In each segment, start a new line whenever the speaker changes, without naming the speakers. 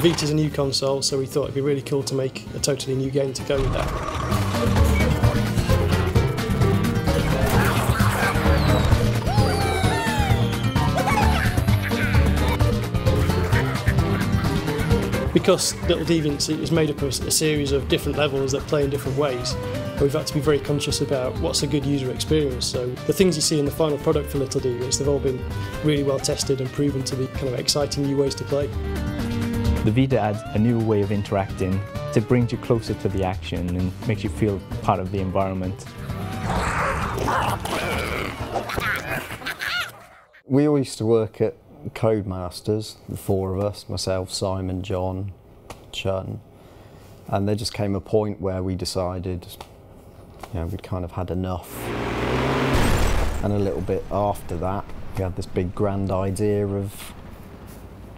Vita's a new console, so we thought it'd be really cool to make a totally new game to go with that. Because Little Deviants is made up of a series of different levels that play in different ways, we've had to be very conscious about what's a good user experience. So the things you see in the final product for Little Deviants, they've all been really well tested and proven to be kind of exciting new ways to play.
The Vita adds a new way of interacting. It brings you closer to the action and makes you feel part of the environment.
We all used to work at Codemasters, the four of us, myself, Simon, John, Chun, and there just came a point where we decided, we'd kind of had enough. And a little bit after that, we had this big grand idea of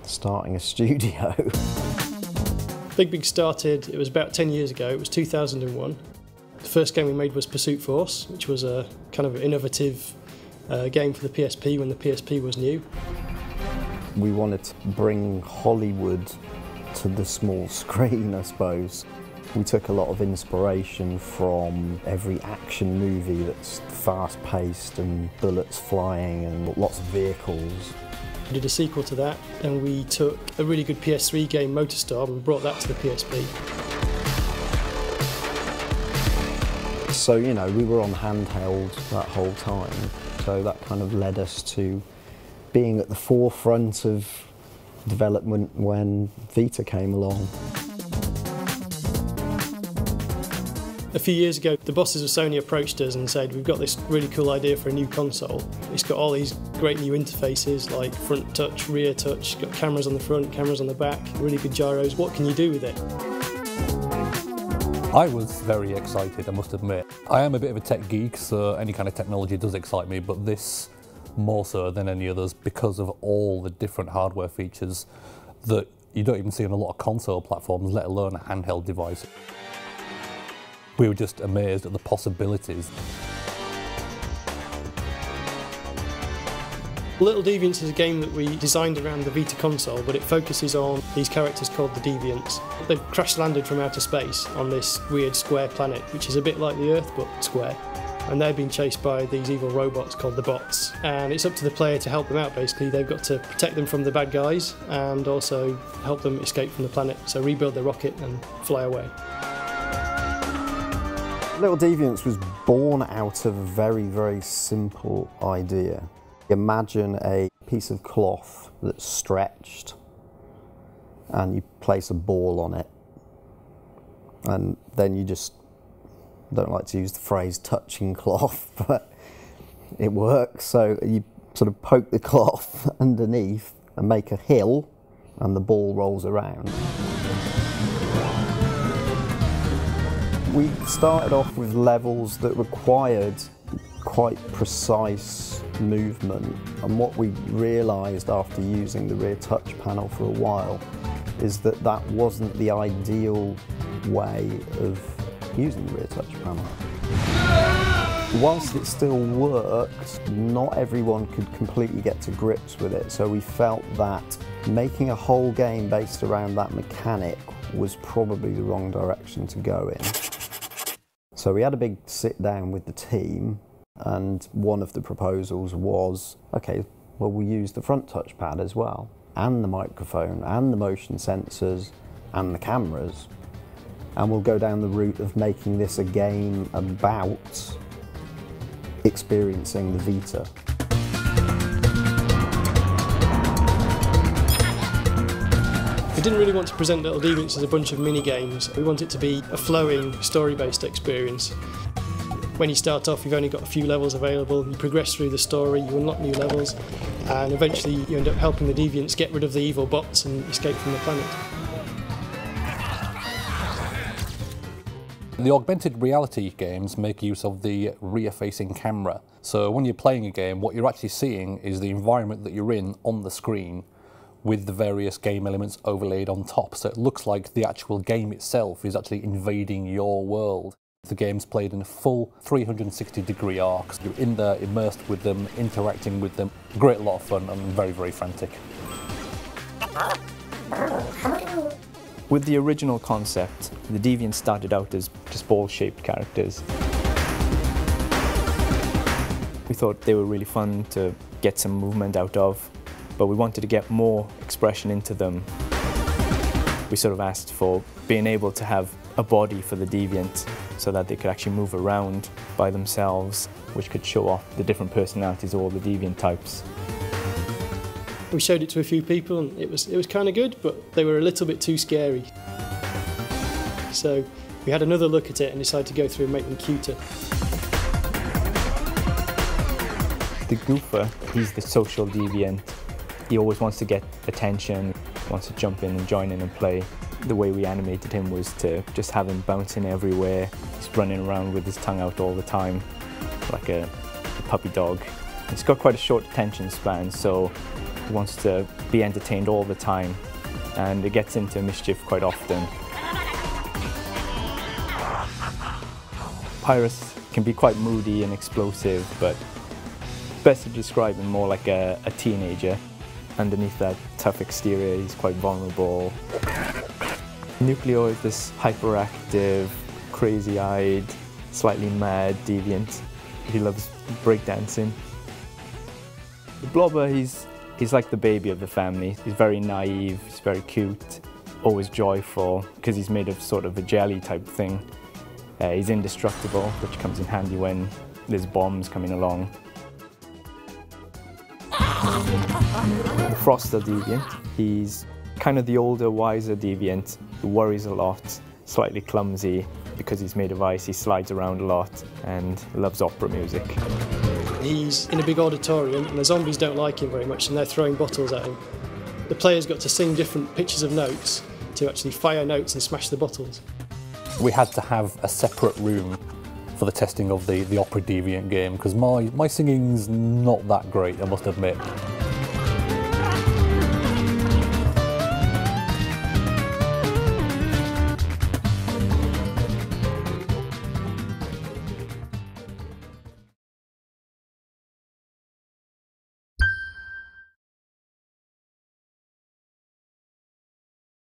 starting a studio.
Big started, it was about 10 years ago, it was 2001. The first game we made was Pursuit Force, which was a kind of innovative game for the PSP when the PSP was new.
We wanted to bring Hollywood to the small screen, I suppose. We took a lot of inspiration from every action movie that's fast-paced and bullets flying and lots of vehicles.
We did a sequel to that, and we took a really good PS3 game, MotorStorm, and brought that to the PSP.
So, we were on handheld that whole time, so that kind of led us to being at the forefront of development when Vita came along.
A few years ago, the bosses of Sony approached us and said, we've got this really cool idea for a new console. It's got all these great new interfaces like front touch, rear touch, it's got cameras on the front, cameras on the back, really good gyros. What can you do with it?
I was very excited, I must admit. I am a bit of a tech geek, so any kind of technology does excite me, but this more so than any others because of all the different hardware features that you don't even see on a lot of console platforms, let alone a handheld device. We were just amazed at the possibilities.
Little Deviants is a game that we designed around the Vita console, but it focuses on these characters called the Deviants. They've crash-landed from outer space on this weird square planet, which is a bit like the Earth, but square. And they're being chased by these evil robots called the bots. And it's up to the player to help them out, basically. They've got to protect them from the bad guys and also help them escape from the planet, so rebuild their rocket and fly away.
Little Deviants was born out of a very, very simple idea. Imagine a piece of cloth that's stretched and you place a ball on it, and then you just, I don't like to use the phrase touching cloth, but it works. So you sort of poke the cloth underneath and make a hill and the ball rolls around. We started off with levels that required quite precise movement, and what we realised after using the rear touch panel for a while is that that wasn't the ideal way of using the rear touch panel. Whilst it still worked, not everyone could completely get to grips with it, so we felt that making a whole game based around that mechanic was probably the wrong direction to go in. So we had a big sit down with the team, and one of the proposals was, okay, well, we'll use the front touchpad as well, and the microphone, and the motion sensors, and the cameras, and we'll go down the route of making this a game about experiencing the Vita.
We didn't really want to present Little Deviants as a bunch of mini-games. We want it to be a flowing, story-based experience. When you start off, you've only got a few levels available, you progress through the story, you unlock new levels, and eventually you end up helping the Deviants get rid of the evil bots and escape from the planet.
The augmented reality games make use of the rear-facing camera. So when you're playing a game, what you're actually seeing is the environment that you're in on the screen with the various game elements overlaid on top. So it looks like the actual game itself is actually invading your world. The game's played in a full 360-degree arc. You're in there, immersed with them, interacting with them. Great lot of fun and very, very frantic.
With the original concept, the Deviants started out as just ball-shaped characters. We thought they were really fun to get some movement out of, but we wanted to get more expression into them. We sort of asked for being able to have a body for the Deviant so that they could actually move around by themselves, which could show off the different personalities of all the Deviant types.
We showed it to a few people and it was kind of good, but they were a little bit too scary. So we had another look at it and decided to go through and make them cuter.
The Goofer, he's the social Deviant. He always wants to get attention, wants to jump in and join in and play. The way we animated him was to just have him bouncing everywhere. He's running around with his tongue out all the time, like a puppy dog. He's got quite a short attention span, so he wants to be entertained all the time, and it gets into mischief quite often. Pyrus can be quite moody and explosive, but best to describe him more like a teenager. Underneath that tough exterior, he's quite vulnerable. Nucleo is this hyperactive, crazy-eyed, slightly mad Deviant. He loves breakdancing. The Blobber, he's like the baby of the family. He's very naive, he's very cute, always joyful, because he's made of sort of a jelly type thing. He's indestructible, which comes in handy when there's bombs coming along. The Froster Deviant, he's kind of the older, wiser Deviant who worries a lot, slightly clumsy. Because he's made of ice, he slides around a lot and loves opera music.
He's in a big auditorium and the zombies don't like him very much and they're throwing bottles at him. The players got to sing different pitches of notes to actually fire notes and smash the bottles.
We had to have a separate room for the testing of the Opera Deviant game because my singing's not that great, I must admit.